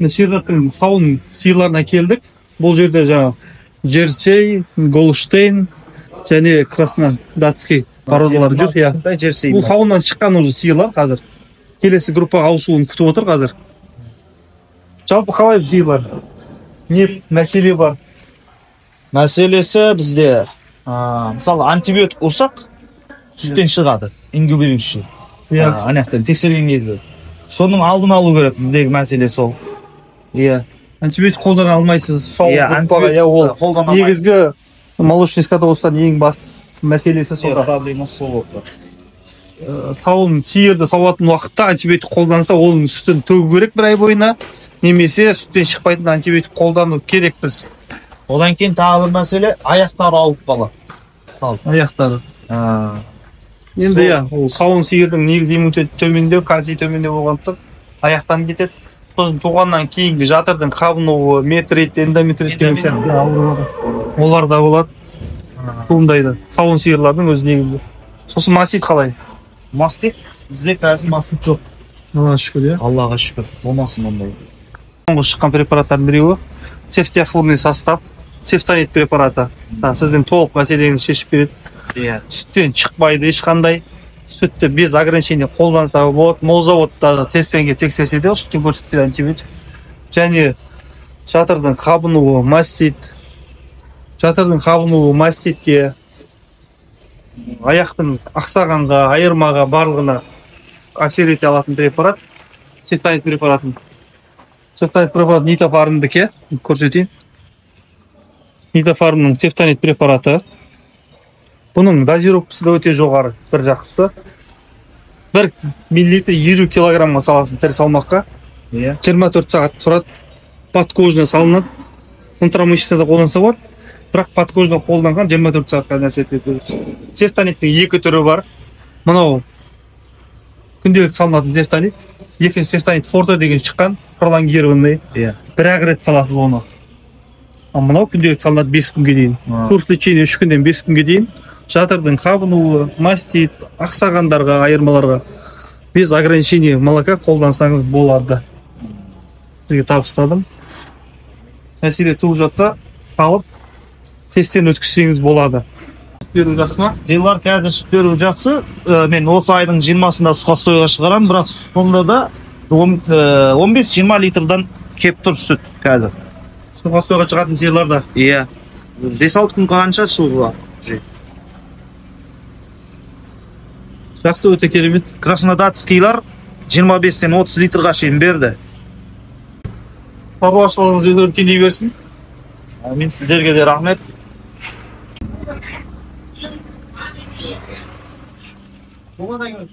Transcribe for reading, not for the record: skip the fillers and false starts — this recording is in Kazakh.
Шерзаттың сауын сиырларына келдік. Бұл жерде жаңа Джерсей, Голштейн және Краснодатский породалары жүр. Бұл сауыннан шыққан уже сиырлар қазір. Келесі группаға ауысуын күтіп отыр қазір. Жалпы қалай сиырлар? Не мәселе бар? Мәселесі бізде мысалы антибиотик ұрсақ сүттен шығады, ингубирующий. Анаяқтан тексерген кезде. Соның алдын алу керек, біздегі мәселе сол. Антибиотик қолдана алмайсыз. Негізгі молочный скотоводстводан ең басты мәселесі сол. Проблемасы сол болды. Сауын сиырды сауатын уақытта антибиотик қолданса, оның сүтін төгу керек бір ай бойына, немесе сүттен шықпайтын антибиотик қолдану керек біз. Одан кейін тағы бір мәселе, аяқтары ауып қалады. Аяқтары. Енді ол сауын сиырдың негізгі иммунитеті төмендеу, кальций төмендеу болғандықтан аяқтан кетеді. Сосын туғаннан кейінгі жатырдың қабынуы, метрит, эндометрит деген сияқты олар да болады. Туындайды. Сауын сиырлардың өзі негізгі. Сосын мастит қалай? Мастит? Бізде қазір мастит жоқ. Аллаға шүкір, Аллаға шүкір. Болмасын ондай. Соңғы шыққан препараттардың біреуі цефтиофурный состав, цефтонит препараты. Сіздің толық мәселеңізді шешіп береді. Сүттен шықпайды ешқандай. Сүтті без ограничения қолданса болады. Молзаводта тестпен келіп тексерсе де сүттен көрсетпейді антибиотик. Және жатырдың қабынуы, мастит. Жатырдың қабынуы маститке, аяқтың ақсағанға, айырмаға, барлығына әсер ете алатын препарат. Цефтонит препаратын. Цефтонит препараты нитофармдікі, көрсетейін. Нитофармның цефтонит препараты. Бұның дозировкасы да өте жоғары, бір жақсысы. 1 миллилитр 20 килограммға саласын тірі салмаққа. 24 сағат тұрады. Подкожына салынады. Интрамышечныйда қолданса болады. Бірақ подкожына қолданған 24 сағатқа нәрсе етеді. Цефтониттің 2 түрі бар. Мынау күнделік салынатын цефтонит. Екінші цефтонит форте деген шыққан, пролонгированный. Бір-ақ рет саласыз оны. Мынау күнделік салынады 5 күнге дейін. Курс лечения 3 күнден 5 күнге дейін. Жатырдың қабынуы, мастит, ақсағандарға, айырмаларға без ограничения молока қолдансаңыз болады. Сізге табыстадым. Мәселе туып жатса, салып, тесттен өткізсеңіз болады. Сүт беру жақсы ма? Сиырлар қазір сүт беру жақсы. Мен осы айдың 20-сында сухостойға шығарам, бірақ сонда да 15-20 литрдан кеп тұр сүт қазір. Сухостойға шығатын сиырларда? 5-6 күн қалғанша шығуға. Жақсы, өте керемет. Краснодатскийлар 25-тен 30 литрға шейін берді. Шаруашылығыңыз өркендей берсін. Мен сіздерге де рахмет. Болмадан